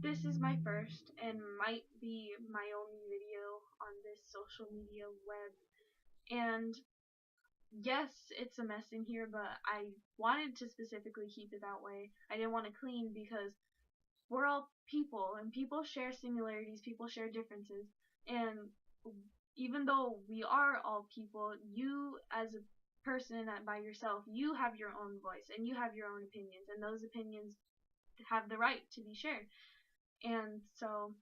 this is my first and might be my only video on this social media web. And yes, it's a mess in here, but I wanted to specifically keep it that way. I didn't want to clean because we're all people, and people share similarities, people share differences. And even though we are all people, you as a person by yourself, you have your own voice and you have your own opinions, and those opinions have the right to be shared. And so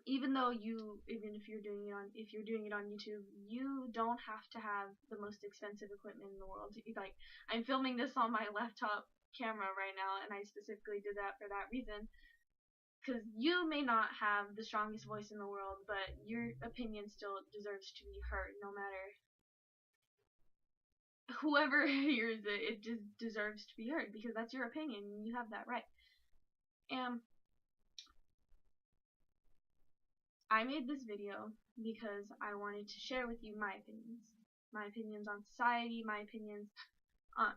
even if you're doing it on YouTube, you don't have to have the most expensive equipment in the world. Like, I'm filming this on my laptop camera right now, and I specifically did that for that reason, because you may not have the strongest voice in the world, but your opinion still deserves to be heard. No matter whoever hears it, it just deserves to be heard, because that's your opinion and you have that right. And I made this video because I wanted to share with you my opinions on society, my opinions on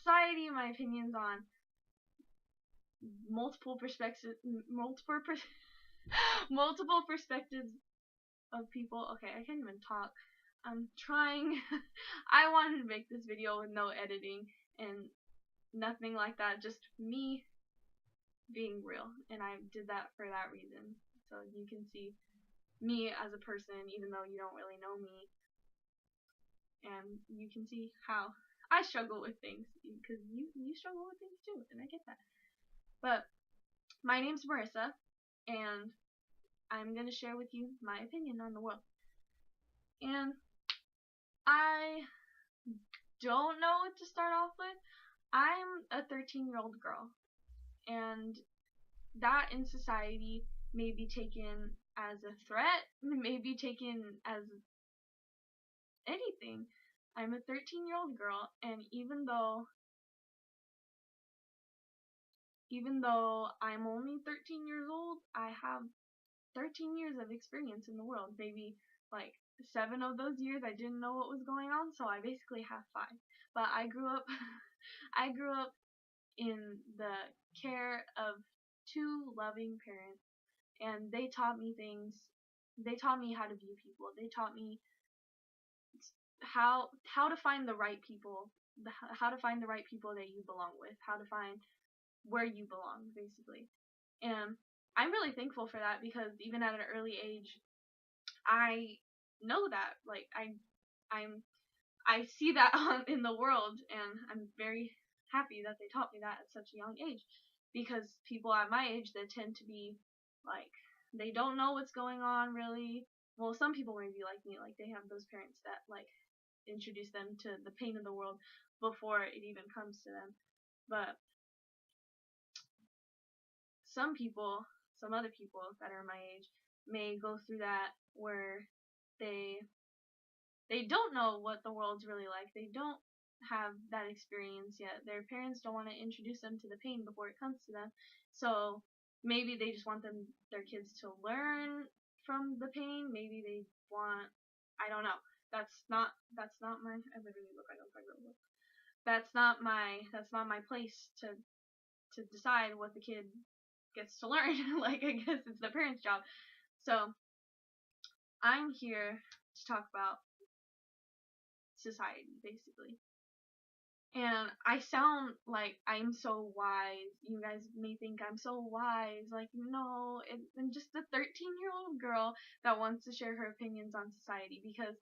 society, my opinions on multiple perspectives of people. Okay, I can't even talk. I'm trying. I wanted to make this video with no editing and nothing like that, just me being real, and I did that for that reason. So you can see me as a person, even though you don't really know me, and you can see how I struggle with things, because you struggle with things too, and I get that. But my name's Marissa, and I'm gonna share with you my opinion on the world. And I don't know what to start off with. I'm a 13-year-old girl, and that in society may be taken as a threat, may be taken as anything. I'm a 13-year-old girl, and even though I'm only 13 years old, I have 13 years of experience in the world. Maybe like 7 of those years I didn't know what was going on, so I basically have 5. But I grew up in the care of 2 loving parents, and they taught me things. They taught me how to view people. They taught me how to find the right people, how to find the right people that you belong with, how to find where you belong, basically. And I'm really thankful for that, because even at an early age, I know that, like, I see that in the world, and I'm very happy that they taught me that at such a young age, because people at my age that tend to be like, they don't know what's going on really. Well, some people may be like me, like they have those parents that like introduce them to the pain of the world before it even comes to them. But some other people that are my age may go through that, where they don't know what the world's really like. They don't have that experience yet. Their parents don't want to introduce them to the pain before it comes to them. So maybe they just want their kids to learn from the pain. Maybe they want, I don't know. That's not my, I literally look like a robot. That's not my place to decide what the kid gets to learn. Like, I guess it's the parents' job. So I'm here to talk about society, basically. And I sound like I'm so wise. You guys may think I'm so wise. Like, no, I'm just a 13-year-old girl that wants to share her opinions on society, because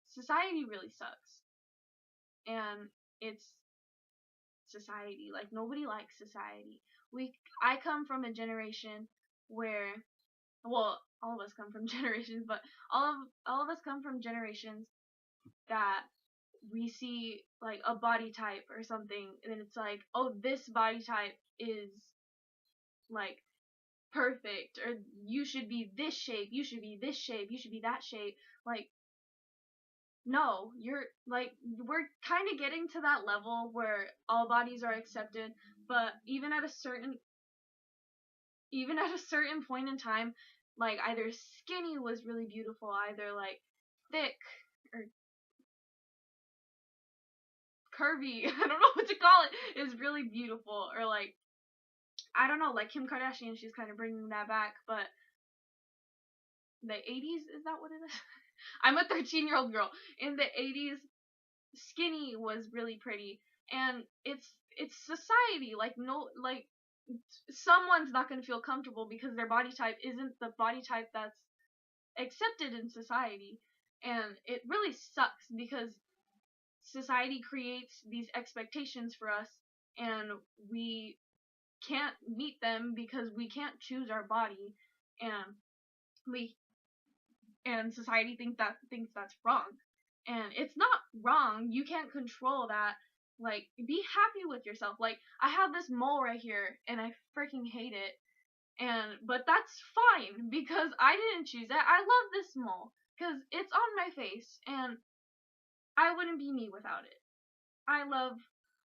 society really sucks. And it's society. Like, nobody likes society. I come from a generation where, well, all of us come from generations, but all of us come from generations that we see like a body type or something, and it's like, oh, this body type is like perfect, or you should be this shape, you should be this shape, you should be that shape. Like, no, you're like, we're kind of getting to that level where all bodies are accepted, but even at a certain point in time, like, either skinny was really beautiful, either like thick or curvy, I don't know what to call it, is really beautiful, or like, I don't know, like Kim Kardashian, she's kind of bringing that back, but the 80s, is that what it is? I'm a 13-year-old girl. In the 80s, skinny was really pretty, and it's society. Like, no, like, someone's not going to feel comfortable because their body type isn't the body type that's accepted in society, and it really sucks because society creates these expectations for us, and we can't meet them because we can't choose our body, and we and society thinks that's wrong, and it's not wrong. You can't control that. Like, be happy with yourself. Like, I have this mole right here and I freaking hate it, but that's fine because I didn't choose it. I love this mole because it's on my face, and I wouldn't be me without it. I love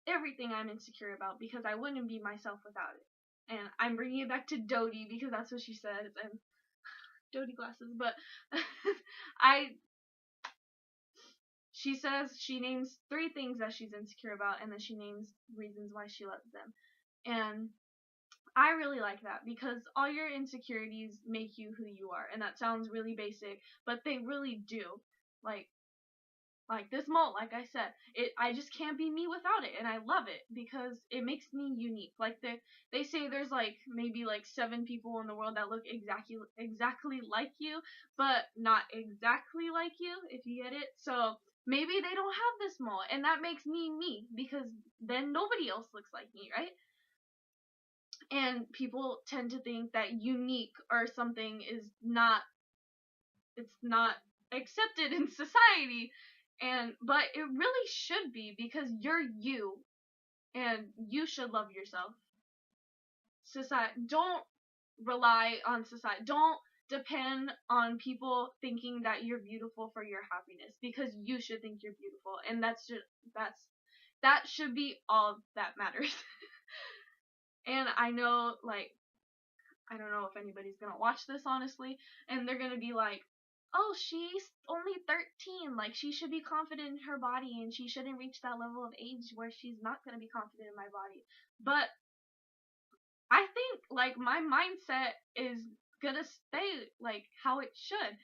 everything I'm insecure about because I wouldn't be myself without it. And I'm bringing it back to Dodie because that's what she said, and Dodie glasses, but she says she names 3 things that she's insecure about, and then she names reasons why she loves them. And I really like that because all your insecurities make you who you are, and that sounds really basic, but they really do. Like this mole, like I said, I just can't be me without it, and I love it because it makes me unique. Like they say there's like maybe like 7 people in the world that look exactly like you, but not exactly like you, if you get it. So maybe they don't have this mole, and that makes me me because then nobody else looks like me, right? And people tend to think that unique or something is not, it's not accepted in society, but it really should be because you're you and you should love yourself. Society, don't rely on society. Don't depend on people thinking that you're beautiful for your happiness, because you should think you're beautiful, and that should be all that matters. And I know, like, I don't know if anybody's gonna watch this, honestly, and they're gonna be like, oh, she's only 13, like, she should be confident in her body, and she shouldn't reach that level of age where she's not gonna be confident in my body. But I think, like, my mindset is gonna stay, like, how it should,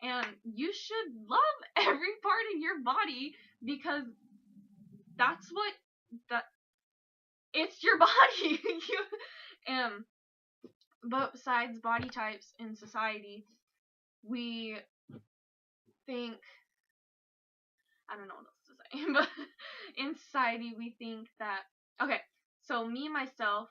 and you should love every part of your body because that's what, that, it's your body. But besides body types in society, we think, I don't know what else to say, but in society we think that, okay, so me myself,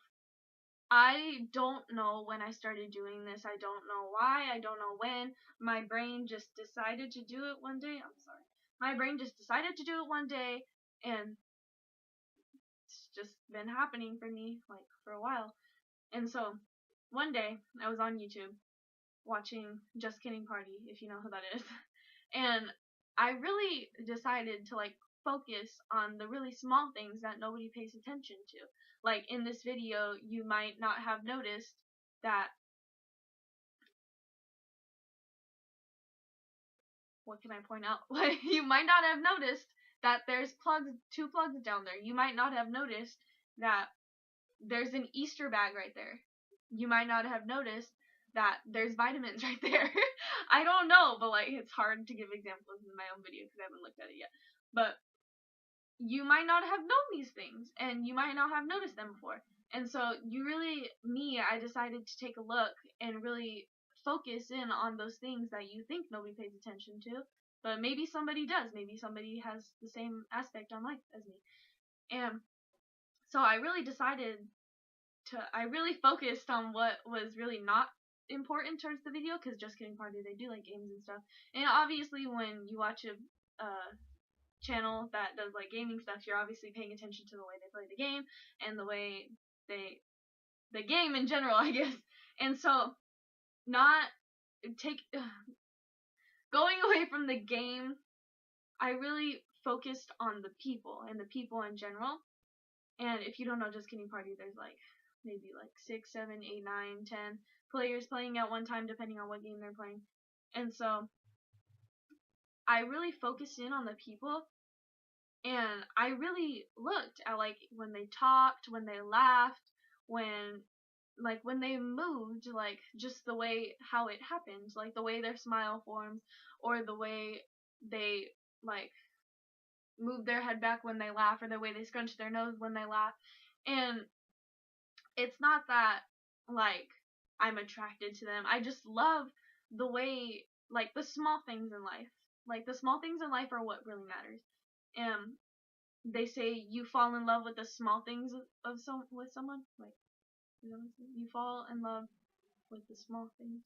I don't know when I started doing this. I don't know why. I don't know when. My brain just decided to do it one day. I'm sorry. My brain just decided to do it one day, and it's just been happening for me, like, for a while. And so one day I was on YouTube watching Just Kidding Party, if you know who that is. And I really decided to, like, focus on the really small things that nobody pays attention to. Like, in this video, you might not have noticed that, what can I point out? Like, you might not have noticed that there's 2 plugs down there. You might not have noticed that there's an Easter bag right there. You might not have noticed that there's vitamins right there. I don't know, but, like, it's hard to give examples in my own video because I haven't looked at it yet. But you might not have known these things, and you might not have noticed them before. And so I decided to take a look and really focus in on those things that you think nobody pays attention to, but maybe somebody does. Maybe somebody has the same aspect on life as me. And so I really focused on what was really not important towards the video, because Just Kidding Party, they do like games and stuff. And obviously when you watch a channel that does like gaming stuff, you're obviously paying attention to the way they play the game and the way the game in general, I guess. And so going away from the game, I really focused on the people and the people in general. And if you don't know Just Kidding Party, there's like maybe like 6, 7, 8, 9, 10 players playing at one time, depending on what game they're playing. And so I really focused in on the people, and I really looked at, like, when they talked, when they laughed, when like when they moved, like just the way how it happened, like the way their smile forms, or the way they like move their head back when they laugh, or the way they scrunch their nose when they laugh. And it's not that like I'm attracted to them. I just love the way, like, the small things in life. Like, the small things in life are what really matters. And they say you fall in love with the small things with someone. Like, you fall in love with the small things.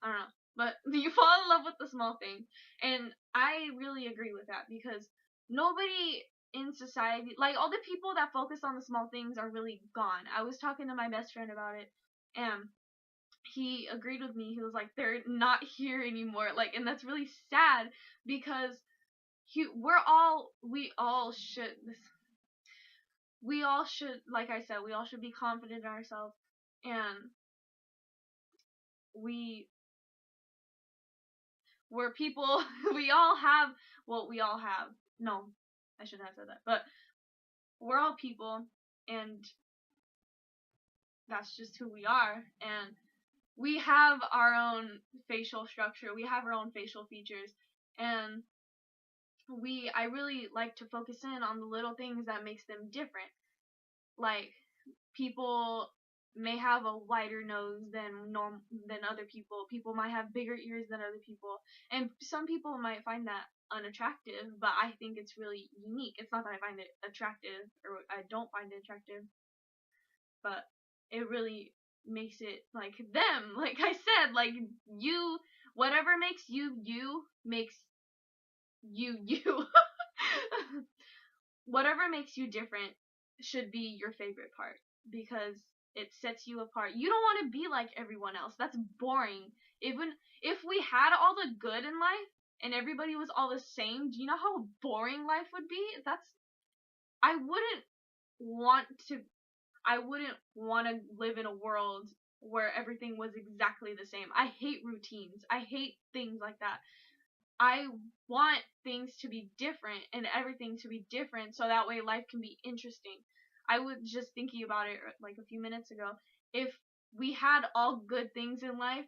I don't know, but you fall in love with the small things, and I really agree with that, because nobody in society, like, all the people that focus on the small things are really gone. I was talking to my best friend about it, and he agreed with me. He was like, they're not here anymore, like, and that's really sad, because we all should, like I said, we all should be confident in ourselves, and we're people. We all have what we all have. No, I shouldn't have said that, but we're all people, and that's just who we are, and we have our own facial structure, we have our own facial features, and I really like to focus in on the little things that makes them different. Like, people may have a wider nose than other people. People might have bigger ears than other people, and some people might find that unattractive, but I think it's really unique. It's not that I find it attractive or I don't find it attractive, but it really makes it like them. Like I said, like, you, whatever makes you makes you. Whatever makes you different should be your favorite part, because it sets you apart. You don't want to be like everyone else. That's boring. Even if we had all the good in life and everybody was all the same, do you know how boring life would be? I wouldn't want to live in a world where everything was exactly the same. I hate routines. I hate things like that. I want things to be different and everything to be different, so that way life can be interesting. I was just thinking about it like a few minutes ago. If we had all good things in life,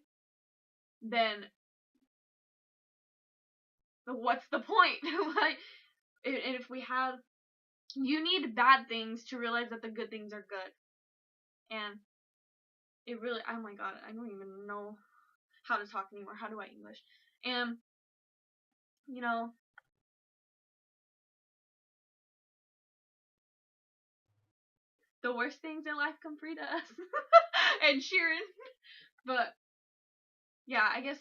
then what's the point? Like, and if we have, you need bad things to realize that the good things are good. And it really, oh my god, I don't even know how to talk anymore. How do I English? And, you know, the worst things in life come free to us. And Sheeran. But yeah, I guess,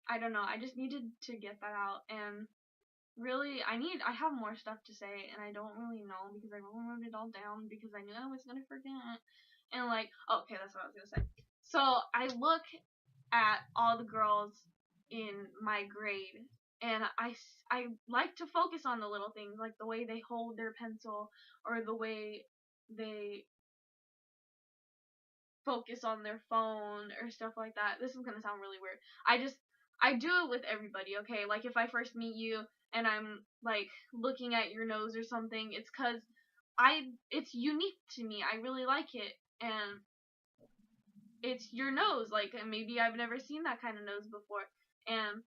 I don't know. I just needed to get that out, and really, I have more stuff to say, and I don't really know, because I wrote it all down because I knew I was gonna forget. And like, okay, that's what I was gonna say. So I look at all the girls in my grade, and I like to focus on the little things, like the way they hold their pencil, or the way they focus on their phone, or stuff like that. This is gonna sound really weird. I do it with everybody, okay? Like, if I first meet you and I'm like looking at your nose or something, it's 'cause it's unique to me. I really like it, and it's your nose. Like, maybe I've never seen that kind of nose before, and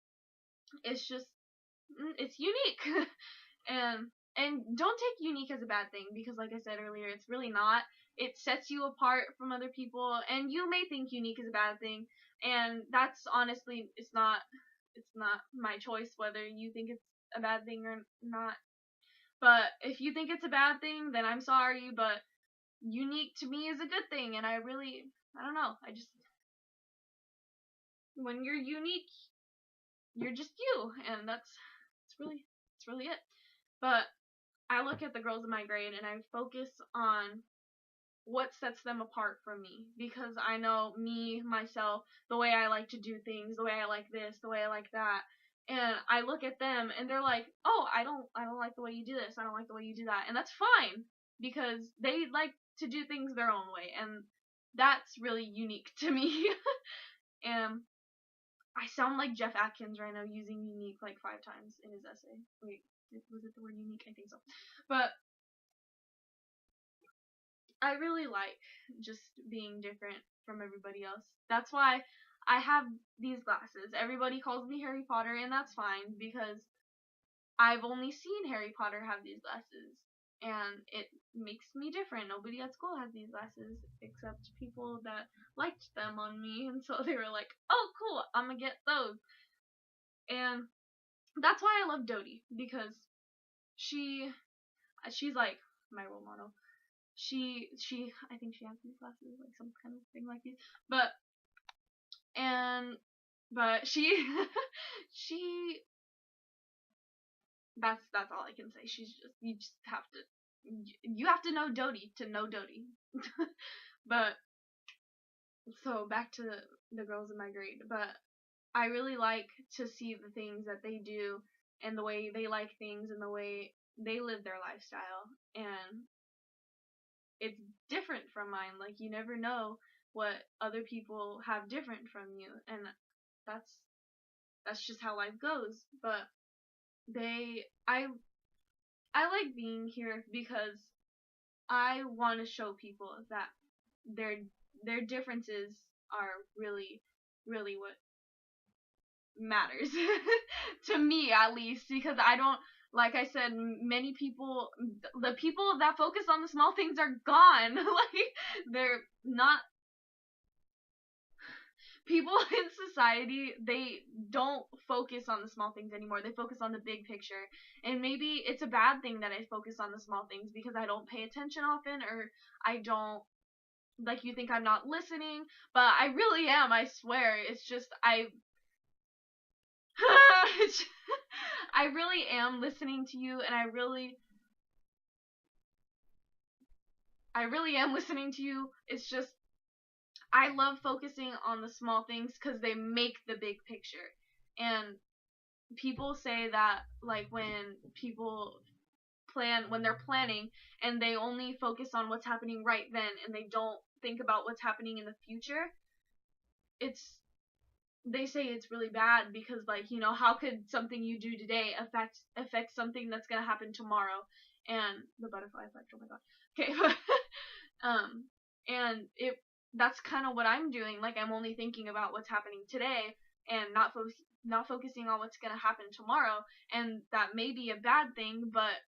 it's just, it's unique. and don't take unique as a bad thing, because like I said earlier, it's really not. It sets you apart from other people, and you may think unique is a bad thing, and that's honestly, it's not my choice whether you think it's a bad thing or not. But if you think it's a bad thing, then I'm sorry, but unique to me is a good thing, and I don't know. When you're unique, you're just you, and it's really it. But I look at the girls in my grade and I focus on what sets them apart from me, because I know me, myself, the way I like to do things, the way I like this, the way I like that. And I look at them and they're like, "Oh, I don't like the way you do this. I don't like the way you do that." And that's fine, because they like to do things their own way, and that's really unique to me. And I sound like Jeff Atkins right now, using unique like 5 times in his essay. Wait, was it the word unique? I think so. But I really like just being different from everybody else. That's why I have these glasses. Everybody calls me Harry Potter, and that's fine because I've only seen Harry Potter have these glasses, and it makes me different. Nobody at school has these glasses except people that liked them on me, and so they were like, "Oh, cool, I'm gonna get those." And that's why I love Dodie, because she's like my role model. She I think she has these glasses, like some kind of thing like these, but she she that's all I can say. She's just you have to know Dodie to know Dodie. But so back to the girls in my grade, but I really like to see the things that they do and the way they like things and the way they live their lifestyle, and it's different from mine. Like, you never know what other people have different from you, and that's just how life goes. But I like being here because I want to show people that their differences are really what matters to me, at least, because I don't, like I said, many people, the people that focus on the small things are gone. Like, they're not, people in society, they don't focus on the small things anymore. They focus on the big picture. And maybe it's a bad thing that I focus on the small things because I don't pay attention often, or I don't, like, you think I'm not listening, but I really am, I swear. It's just, I really am listening to you, and I really am listening to you. It's just, I love focusing on the small things because they make the big picture. And people say that, like, when they're planning, and they only focus on what's happening right then, and they don't think about what's happening in the future, they say it's really bad because, like, you know, how could something you do today affect something that's gonna happen tomorrow? And the butterfly effect, oh my god. Okay. And that's kind of what I'm doing. Like, I'm only thinking about what's happening today and not focusing on what's gonna happen tomorrow. And that may be a bad thing, but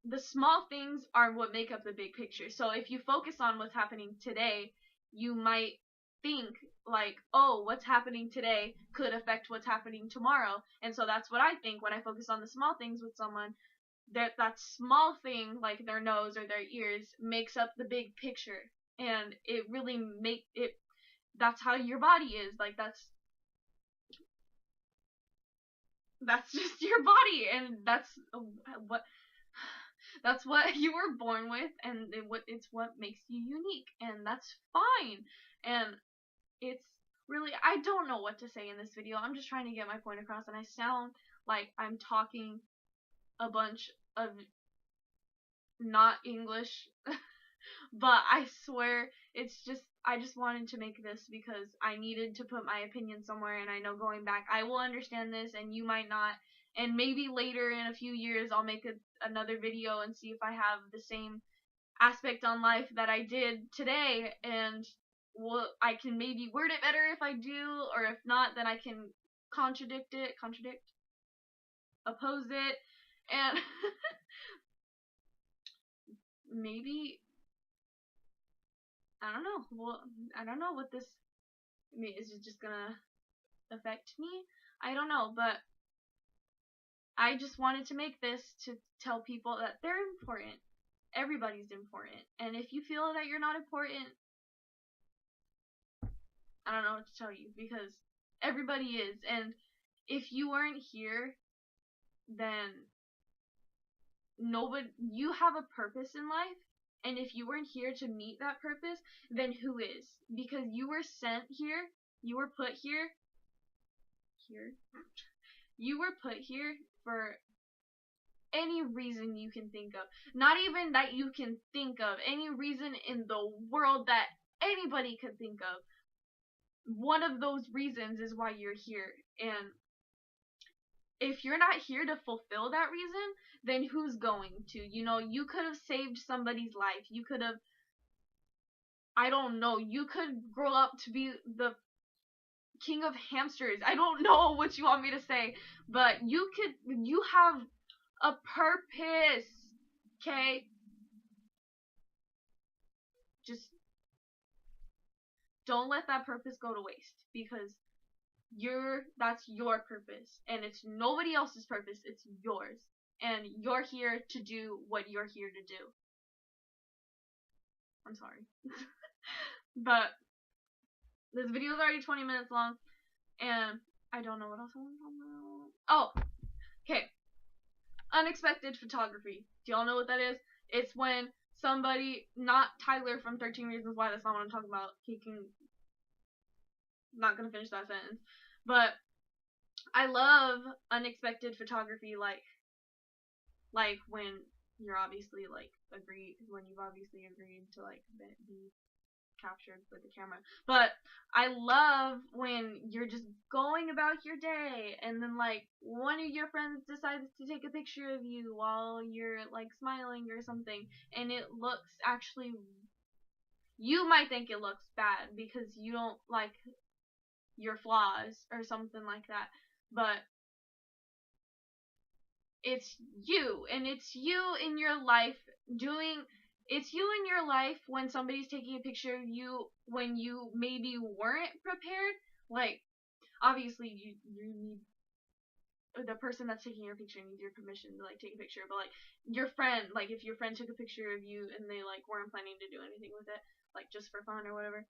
the small things are what make up the big picture. So if you focus on what's happening today, you might think, like, oh, what's happening today could affect what's happening tomorrow. And so that's what I think when I focus on the small things with someone. That small thing, like their nose or their ears, makes up the big picture. And it really that's how your body is. Like, that's just your body, and that's what you were born with, and it's what makes you unique, and that's fine. And it's really, I don't know what to say in this video. I'm just trying to get my point across, and I sound like I'm talking a bunch of not English. But I swear, I just wanted to make this because I needed to put my opinion somewhere, and I know going back I will understand this and you might not, and maybe later in a few years I'll make another video and see if I have the same aspect on life that I did today, and I can maybe word it better if I do, or if not, then I can oppose it, and maybe, I don't know. Well, I don't know what this, I mean, is it just gonna affect me? I don't know, but I just wanted to make this to tell people that they're important. Everybody's important. And if you feel that you're not important, I don't know what to tell you, because everybody is. And if you weren't here, then you have a purpose in life. And if you weren't here to meet that purpose, then who is? Because you were sent here, you were put here. You were put here for any reason you can think of. Not even that you can think of. Any reason in the world that anybody could think of. One of those reasons is why you're here. And if you're not here to fulfill that reason, then who's going to? You know, you could have saved somebody's life. You could have, I don't know, you could grow up to be the king of hamsters. I don't know what you want me to say, but you have a purpose, okay? Just don't let that purpose go to waste, because that's your purpose, and it's nobody else's purpose, it's yours. And you're here to do what you're here to do. I'm sorry. But this video is already 20 minutes long, and I don't know what else I want to talk about. Oh, okay. Unexpected photography. Do y'all know what that is? It's when somebody, not Tyler from 13 Reasons Why, that's not what I'm talking about. Not gonna finish that sentence. But I love unexpected photography, like when you're obviously when you've obviously agreed to like be captured with the camera. But I love when you're just going about your day, and then like one of your friends decides to take a picture of you while you're like smiling or something, and it looks actually, you might think it looks bad because you don't like your flaws or something like that, but it's you, and it's you in your life it's you in your life when somebody's taking a picture of you when you maybe weren't prepared. Like, obviously you need, the person that's taking your picture needs your permission to like take a picture, but like your friend, like if your friend took a picture of you and they like weren't planning to do anything with it, like just for fun or whatever,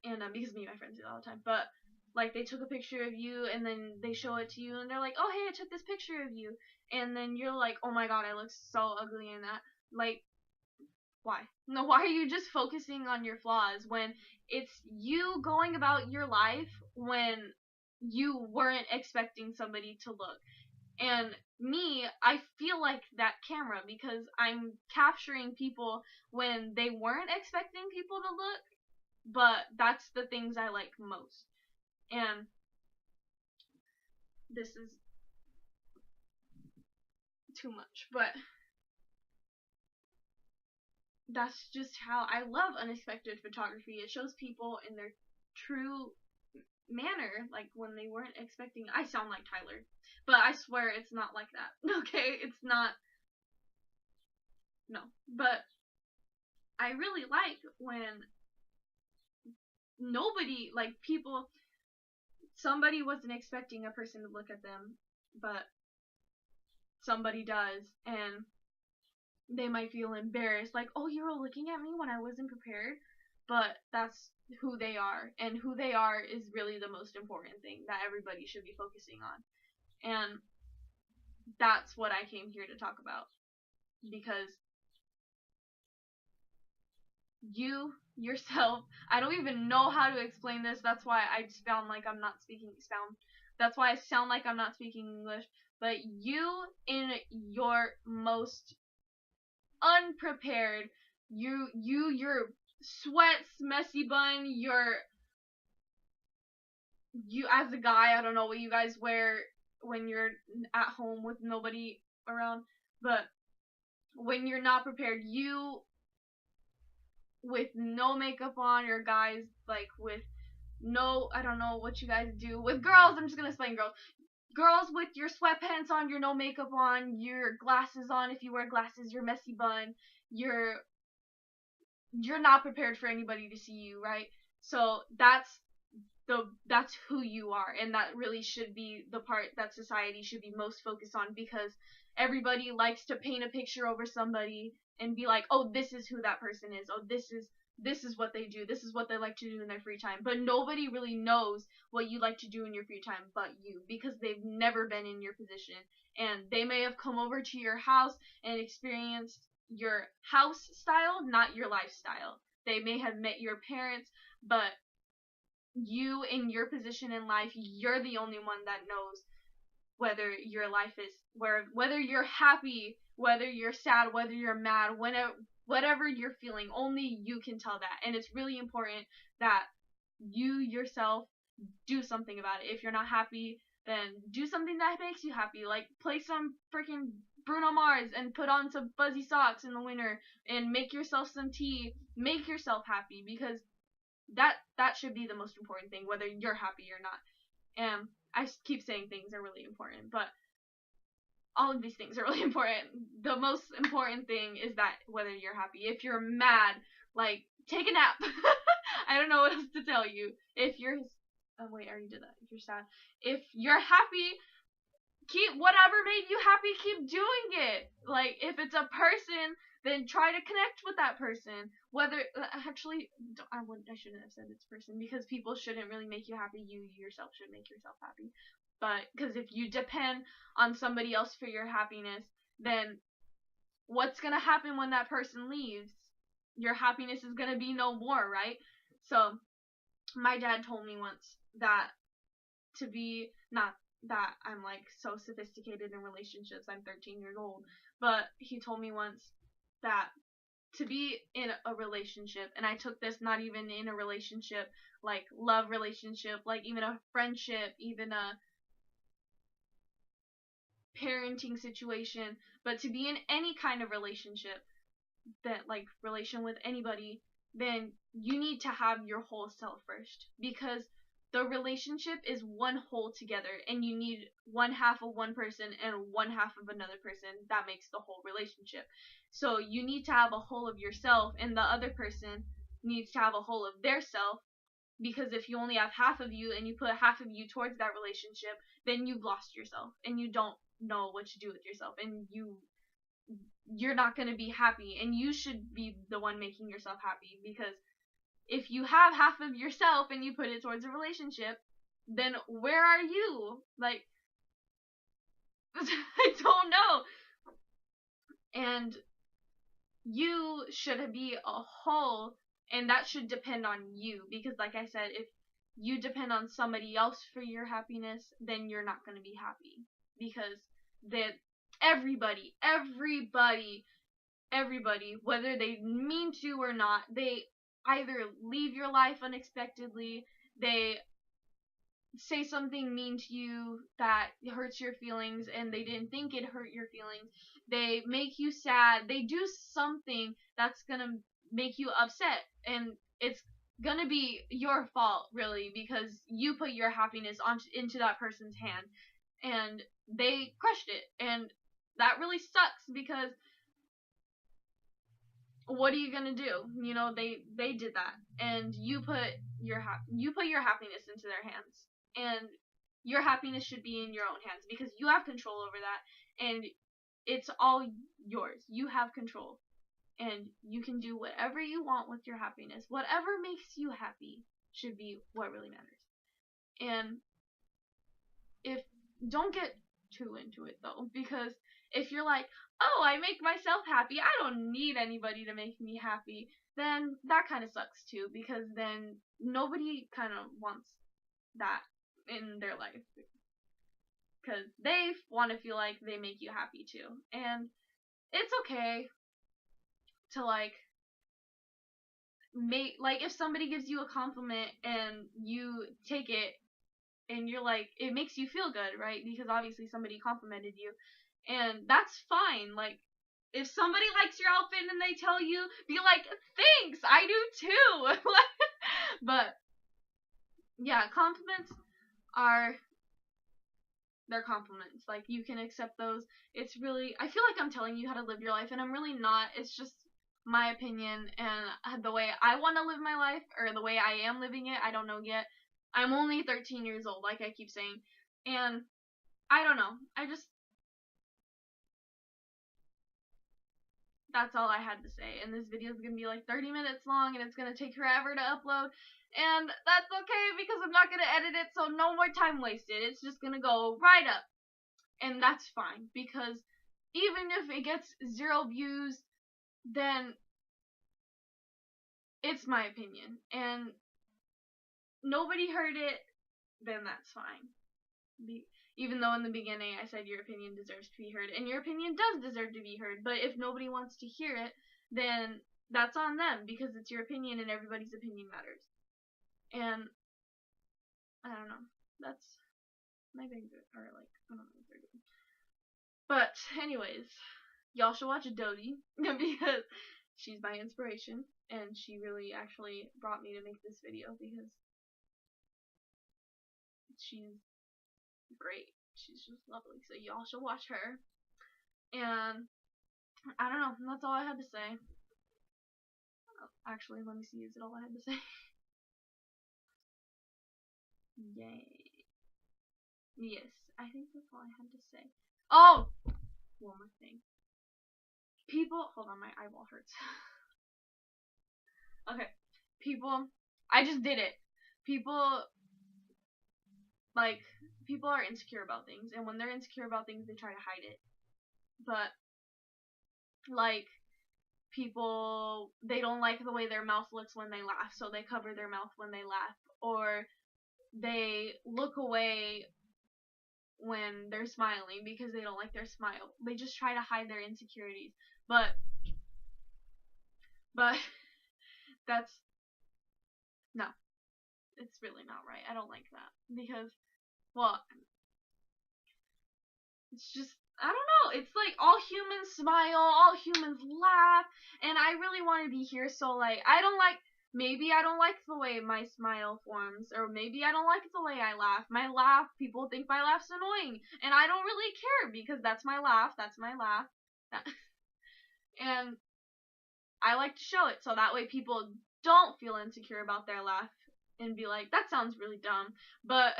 and because me and my friends do it all the time, but like they took a picture of you and then they show it to you and they're like, oh hey, I took this picture of you, and then you're like, oh my god, I look so ugly in that. Like, why? No, why are you just focusing on your flaws when it's you going about your life when you weren't expecting somebody to look? And me, I feel like that camera because I'm capturing people when they weren't expecting people to look, but that's the things I like most. And this is too much, but that's just how I love unexpected photography. It shows people in their true manner, like when they weren't expecting. I sound like Tyler, but I swear it's not like that. Okay, it's not. No, but I really like when nobody, like people, somebody wasn't expecting a person to look at them, but somebody does, and they might feel embarrassed, like, oh, you were looking at me when I wasn't prepared, but that's who they are, and who they are is really the most important thing that everybody should be focusing on. And that's what I came here to talk about, because you yourself, I don't even know how to explain this, that's why I sound like I'm not speaking that's why I sound like I'm not speaking English, but you in your most unprepared, your sweats, messy bun, you as a guy, I don't know what you guys wear when you're at home with nobody around, but when you're not prepared, you with no makeup on, or guys like with no, I don't know what you guys do with girls, I'm just gonna explain girls with your sweatpants on, your no makeup on, your glasses on if you wear glasses, your messy bun, you're not prepared for anybody to see you, right? So that's who you are, and that really should be the part that society should be most focused on, because everybody likes to paint a picture over somebody and be like, oh, this is who that person is, oh, this is what they do, this is what they like to do in their free time, but nobody really knows what you like to do in your free time but you, because they've never been in your position, and they may have come over to your house and experienced your house style, not your lifestyle. They may have met your parents, but you in your position in life, you're the only one that knows whether your life is whether you're happy, whether you're sad, whether you're mad, whatever you're feeling, only you can tell that. And it's really important that you yourself do something about it. If you're not happy, then do something that makes you happy. Like play some freaking Bruno Mars and put on some fuzzy socks in the winter and make yourself some tea. Make yourself happy, because that should be the most important thing, whether you're happy or not. And I keep saying things are really important, but all of these things are really important. The most important thing is that whether you're happy. If you're mad, like, take a nap. I don't know what else to tell you. If you're wait, I already did that. If you're sad, if you're happy, keep whatever made you happy, keep doing it. Like, if it's a person, then try to connect with that person. Whether actually, I shouldn't have said it's person, because people shouldn't really make you happy. You yourself should make yourself happy. But because if you depend on somebody else for your happiness, then what's gonna happen when that person leaves? Your happiness is gonna be no more, right? So my dad told me once that to be, not that I'm like so sophisticated in relationships, I'm 13 years old, but he told me once that to be in a relationship, and I took this not even in a relationship, like love relationship, like even a friendship, even a parenting situation, but to be in any kind of relationship, that like relation with anybody, then you need to have your whole self first, because the relationship is one whole together, and you need one half of one person and one half of another person. That makes the whole relationship. So you need to have a whole of yourself, and the other person needs to have a whole of their self, because if you only have half of you and you put half of you towards that relationship, then you've lost yourself and you don't know what to do with yourself, and you're not going to be happy, and you should be the one making yourself happy, because if you have half of yourself and you put it towards a relationship, then where are you? Like, I don't know. And you should be a whole, and that should depend on you, because like I said, if you depend on somebody else for your happiness, then you're not going to be happy, because that everybody, whether they mean to or not, they either leave your life unexpectedly, they say something mean to you that hurts your feelings and they didn't think it hurt your feelings, they make you sad, they do something that's gonna make you upset, and it's gonna be your fault, really, because you put your happiness into that person's hand and they crushed it, and that really sucks, because what are you gonna do? You know, they did that, and you put your happiness into their hands, and your happiness should be in your own hands, because you have control over that, and it's all yours. You have control, and you can do whatever you want with your happiness. Whatever makes you happy should be what really matters. And if don't get too into it though, because if you're like, oh, I make myself happy, I don't need anybody to make me happy, then that kind of sucks too, because then nobody kind of wants that in their life, because they want to feel like they make you happy too. And it's okay to like make, like, if somebody gives you a compliment and you take it and you're like, it makes you feel good, right? Because obviously somebody complimented you, and that's fine. Like, if somebody likes your outfit and they tell you, be like, thanks, I do too. But yeah, compliments are, they're compliments. Like, you can accept those. It's really, I feel like I'm telling you how to live your life, and I'm really not. It's just my opinion and the way I want to live my life, or the way I am living it. I don't know yet. I'm only 13 years old, like I keep saying, and I don't know. That's all I had to say. And this video is going to be like 30 minutes long, and it's going to take forever to upload. And that's okay, because I'm not going to edit it, so no more time wasted. It's just going to go right up. And that's fine, because even if it gets 0 views, then it's my opinion. And nobody heard it, then that's fine. Even though in the beginning I said your opinion deserves to be heard, and your opinion does deserve to be heard, but if nobody wants to hear it, then that's on them, because it's your opinion and everybody's opinion matters. And I don't know, that's My bangs are like, I don't know what they're doing. But anyways, y'all should watch Dodie because she's my inspiration, and she really actually brought me to make this video because she's great. She's just lovely. So y'all should watch her. And I don't know. That's all I had to say. Actually, let me see. Is it all I had to say? Yay. Yes, I think that's all I had to say. Oh! One more thing. People, hold on, my eyeball hurts. Okay. People, I just did it. People are insecure about things, and when they're insecure about things, they try to hide it. But, like, people, they don't like the way their mouth looks when they laugh, so they cover their mouth when they laugh. Or they look away when they're smiling because they don't like their smile. They just try to hide their insecurities. But that's, no. It's really not right. I don't like that. Because, well, it's just, I don't know. It's like all humans smile, all humans laugh, and I really want to be here, so like, maybe I don't like the way my smile forms, or maybe I don't like the way I laugh. My laugh, people think my laugh's annoying, and I don't really care because that's my laugh, and I like to show it, so that way people don't feel insecure about their laugh and be like, that sounds really dumb, but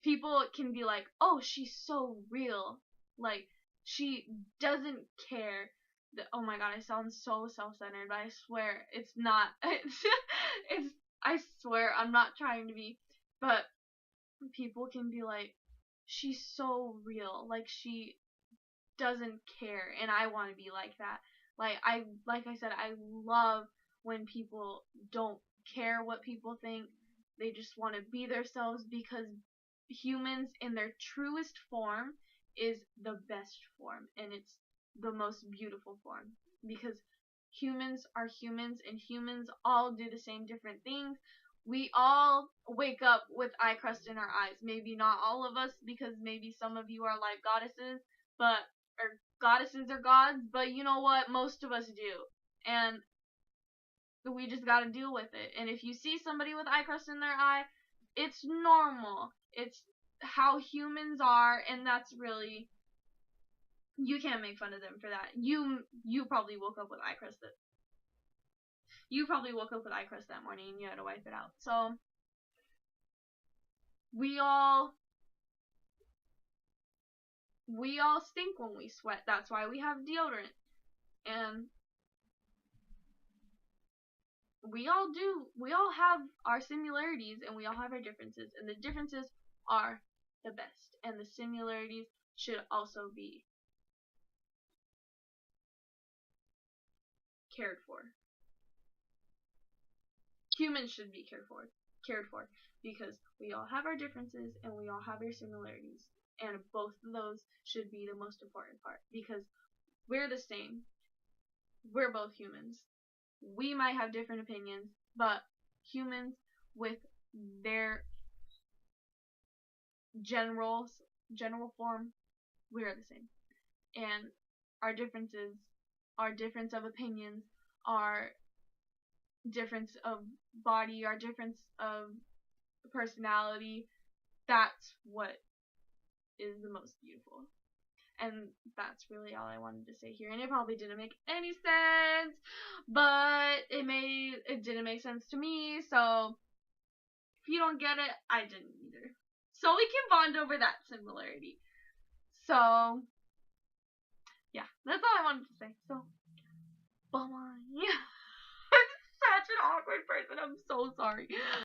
people can be like, oh, she's so real, like, she doesn't care. Oh my god, I sound so self-centered, but I swear, it's not, I swear, I'm not trying to be, but people can be like, she's so real, like, she doesn't care, and I want to be like that. Like I said, I love when people don't care what people think. They just want to be themselves, because humans in their truest form is the best form, and it's the most beautiful form, because humans are humans, and humans all do the same different things. We all wake up with eye crust in our eyes. Maybe not all of us, because maybe some of you are like goddesses, or goddesses or gods, but you know what? Most of us do. And we just gotta deal with it. And if you see somebody with eye crust in their eye, it's normal. It's how humans are, and that's really, you can't make fun of them for that. You probably woke up with eye crust that morning and you had to wipe it out. So we all stink when we sweat. That's why we have deodorant. And we all have our similarities, and we all have our differences, and the differences are the best, and the similarities should also be cared for. Humans should be cared for, because we all have our differences and we all have our similarities, and both of those should be the most important part, because we're the same. We're both humans. We might have different opinions, but humans with their general form, we are the same. And our differences, our difference of opinions, our difference of body, our difference of personality, that's what is the most beautiful. And that's really all I wanted to say here. And it probably didn't make any sense, but it didn't make sense to me. So if you don't get it, I didn't either. So we can bond over that similarity. So yeah, that's all I wanted to say. So bye. I'm such an awkward person. I'm so sorry.